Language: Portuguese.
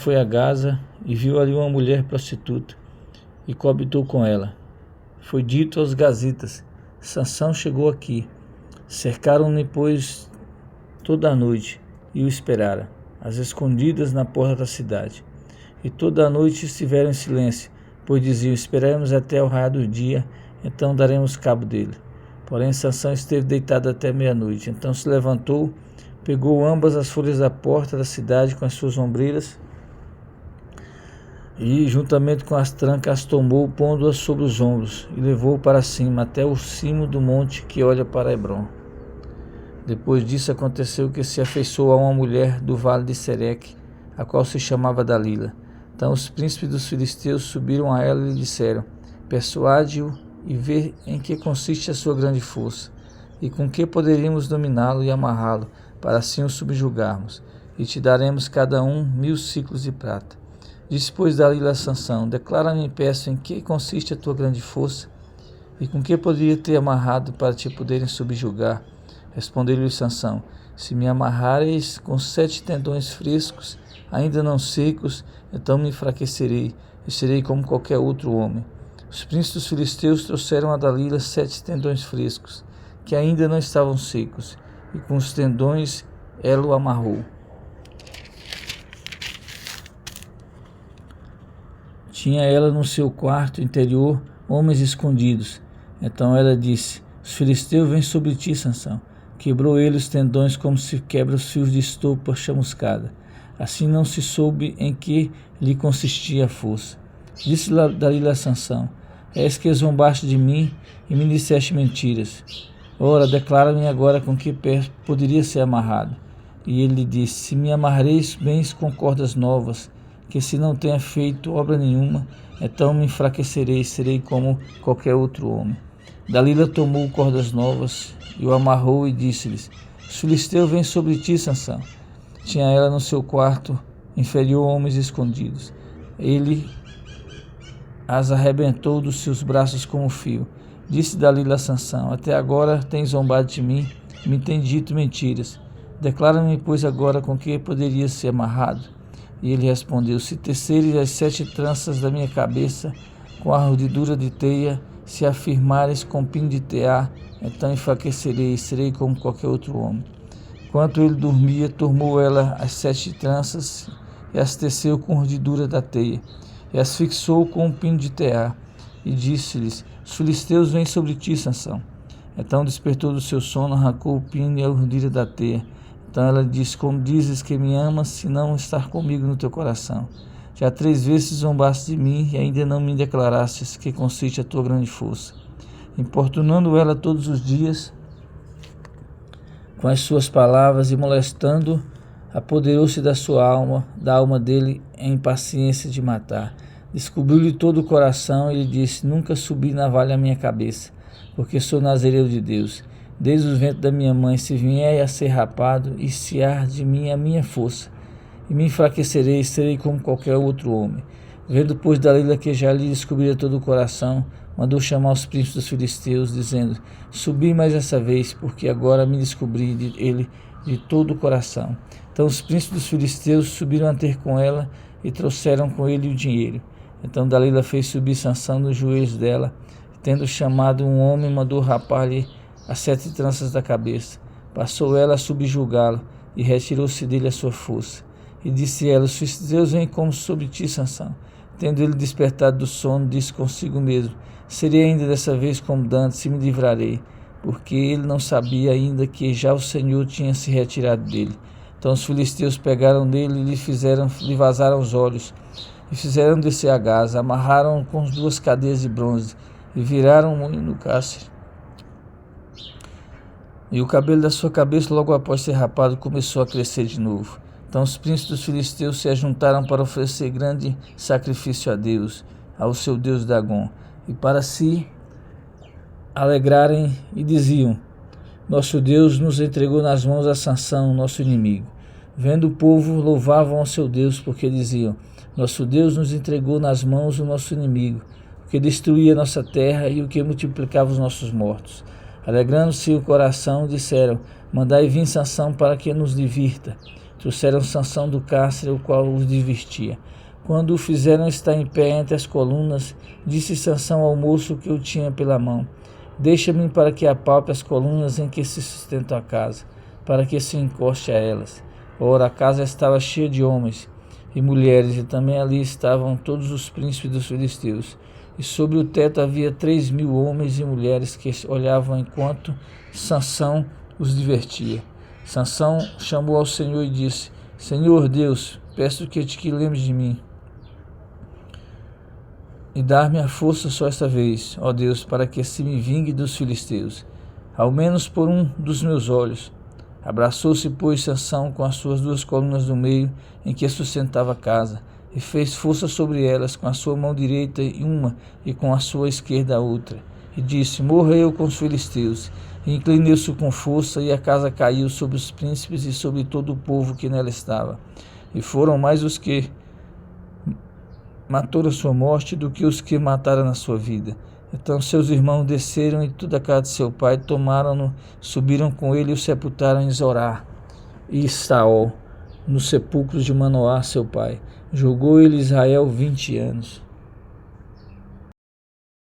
foi a Gaza e viu ali uma mulher prostituta e coabitou com ela. Foi dito aos gazitas: Sansão chegou aqui. Cercaram-no, pois, toda a noite e o esperaram, às escondidas na porta da cidade. E toda a noite estiveram em silêncio, pois diziam: esperaremos até o raiar do dia, então daremos cabo dele. Porém, Sansão esteve deitado até meia-noite. Então se levantou, pegou ambas as folhas da porta da cidade com as suas ombreiras e, juntamente com as trancas, as tomou, pondo-as sobre os ombros, e levou para cima, até o cimo do monte que olha para Hebrom. Depois disso aconteceu que se afeiçoou a uma mulher do vale de Sereque, a qual se chamava Dalila. Então os príncipes dos filisteus subiram a ela e lhe disseram: persuade-o e vê em que consiste a sua grande força, e com que poderíamos dominá-lo e amarrá-lo, para assim o subjugarmos, e te daremos cada um 1000 siclos de prata. Disse, pois, Dalila a Sansão: declara-me, peço, em que consiste a tua grande força, e com que poderia ter amarrado para te poderem subjugar? Respondeu-lhe Sansão: se me amarrareis com 7 tendões frescos, ainda não secos, então me enfraquecerei, e serei como qualquer outro homem. Os príncipes dos filisteus trouxeram a Dalila 7 tendões frescos, que ainda não estavam secos, e com os tendões ela o amarrou. Tinha ela no seu quarto interior homens escondidos. Então ela disse: os filisteus vêm sobre ti, Sansão. Quebrou ele os tendões como se quebra os fios de estopa chamuscada. Assim não se soube em que lhe consistia a força. Disse Dalila a Sansão: és que zombaste de mim e me disseste mentiras. Ora, declara-me agora com que pé poderia ser amarrado. E ele lhe disse: se me amarreis bens com cordas novas, que se não tenha feito obra nenhuma, então me enfraquecerei, serei como qualquer outro homem. Dalila tomou cordas novas e o amarrou e disse-lhes: os filisteus vêm sobre ti, Sansão. Tinha ela no seu quarto inferior homens escondidos. Ele as arrebentou dos seus braços como fio. Disse Dalila a Sansão: até agora tens zombado de mim, e me tens dito mentiras. Declara-me, pois, agora com que poderia ser amarrado. E ele respondeu: se teceres as 7 tranças da minha cabeça com a ardidura de teia, se afirmares com pinho de tear, então enfraquecerei e serei como qualquer outro homem. Enquanto ele dormia, tomou ela as 7 tranças e as teceu com a urdidura da teia, e as fixou com um pino de tear, e disse-lhes: os filisteus vêm sobre ti, Sansão. Então despertou do seu sono, arrancou o pino e a urdidura da teia. Então ela disse: como dizes que me amas, se não estar comigo no teu coração? Já 3 vezes zombaste de mim e ainda não me declarastes que consiste a tua grande força. Importunando ela todos os dias com as suas palavras e molestando, apoderou-se da sua alma, da alma dele, em impaciência de matar. Descobriu-lhe todo o coração e lhe disse: nunca subi navalha a minha cabeça, porque sou nazireu de Deus. Desde os ventos da minha mãe, se vier a ser rapado, e se há de mim a minha força, e me enfraquecerei e serei como qualquer outro homem. Vendo, pois, Dalila que já lhe descobrira todo o coração, mandou chamar os príncipes dos filisteus, dizendo: subi mais essa vez, porque agora me descobri ele de todo o coração. Então os príncipes dos filisteus subiram a ter com ela e trouxeram com ele o dinheiro. Então Dalila fez subir Sansão nos joelhos dela, tendo chamado um homem, mandou rapar-lhe as 7 tranças da cabeça. Passou ela a subjugá-lo, e retirou-se dele a sua força. E disse ela: os filisteus vêm como sobre ti, Sansão. Tendo ele despertado do sono, disse consigo mesmo: serei ainda dessa vez como dantes, e me livrarei, porque ele não sabia ainda que já o Senhor tinha se retirado dele. Então os filisteus pegaram nele e lhe vazaram os olhos, e fizeram descer a Gaza, amarraram-o com 2 cadeias de bronze, e viraram-o no cárcere. E o cabelo da sua cabeça, logo após ser rapado, começou a crescer de novo. Então os príncipes dos filisteus se ajuntaram para oferecer grande sacrifício a Deus, ao seu Deus Dagom, e para se alegrarem, e diziam: nosso Deus nos entregou nas mãos a Sansão, nosso inimigo. Vendo o povo, louvavam ao seu Deus, porque diziam: nosso Deus nos entregou nas mãos o nosso inimigo, o que destruía nossa terra e o que multiplicava os nossos mortos. Alegrando-se o coração, disseram: mandai vir Sansão para que nos divirta. trouxeram Sansão do cárcere, o qual os divertia. Quando o fizeram estar em pé entre as colunas, disse Sansão ao moço que o tinha pela mão: deixa-me para que apalpe as colunas em que se sustenta a casa, para que se encoste a elas. Ora, a casa estava cheia de homens e mulheres, e também ali estavam todos os príncipes dos filisteus. E sobre o teto havia 3.000 homens e mulheres que olhavam enquanto Sansão os divertia. Sansão chamou ao Senhor e disse: Senhor Deus, peço que te lembres de mim e dar-me a força só esta vez, ó Deus, para que se me vingue dos filisteus, ao menos por um dos meus olhos. Abraçou-se, pois, Sansão com as suas 2 colunas do meio, em que sustentava a casa, e fez força sobre elas com a sua mão direita uma, e com a sua esquerda a outra. E disse: morra eu com os filisteus. E inclinou-se com força, e a casa caiu sobre os príncipes e sobre todo o povo que nela estava. E foram mais os que matou na sua morte do que os que mataram na sua vida. Então seus irmãos desceram e toda a casa de seu pai, tomaram-no, subiram com ele e o sepultaram em Zorá e Estaol, nos sepulcros de Manoá seu pai. Julgou ele Israel 20 anos.